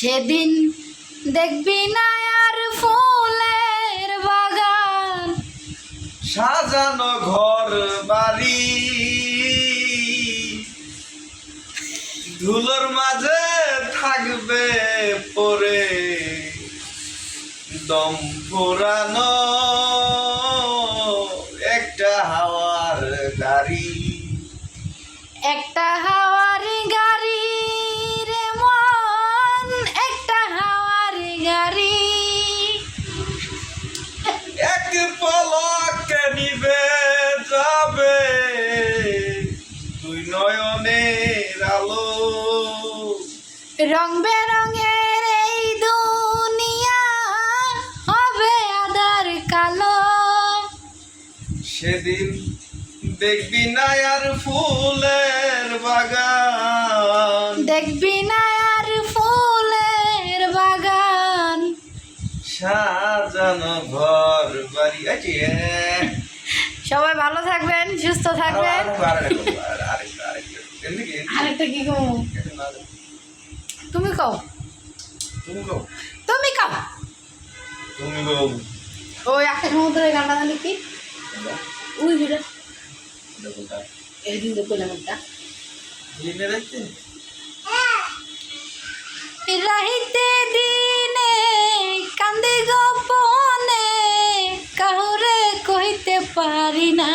সেদিন দেখবি না আর ফুলের বাগান, সাজানো ঘর বাড়ি, ধুলোর মাঝে থাকবে পরে দম পুরানো একটা হাওয়ার গাড়ি। একটা হাওয়ার গাড়ি রে মন, একটা হাওয়ার গাড়ি। এক পলকে নিবে যাবে দুই নয়নের আলো। রং বেরঙের এই দুনিয়া হবে আধার কালো। সেদিন দেখবি না আর ফুলের বাগান, দেখবি না আর ফুলের বাগান। সাজানো ঘর বাড়ি আছে। সবাই ভালো থাকবেন, সুস্থ থাকবেন। আরেকটা কি কও? তুমি কও, তুমি গো, তুমি কও। তুমি গো। ওই আকাশ সমুদ্রের গানটা জানি কি? ওই যেটা এই দিন তো কইলাম একটা। লিনে রাখতে রাহিতে দিনে কান্দি গোপনে, কাহুরে কইতে পারি না।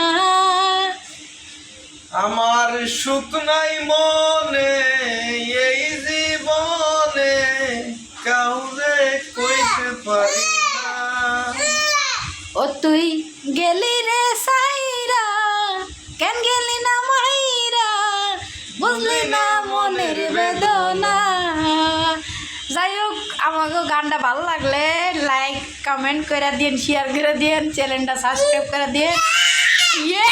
আমার সুখ নাই মনে এই জীবনে, কাউরে কইতে পারি না। ও তুই গেলি রে সাইরা, কেন গেলি না মাইরা, বুঝলি না মনের বেদনা। যাই হোক, আমাকে গানটা ভালো লাগলে লাইক কমেন্ট করে দিন, শেয়ার করে দিন, চ্যানেলটা সাবস্ক্রাইব করে দিন। ইয়ে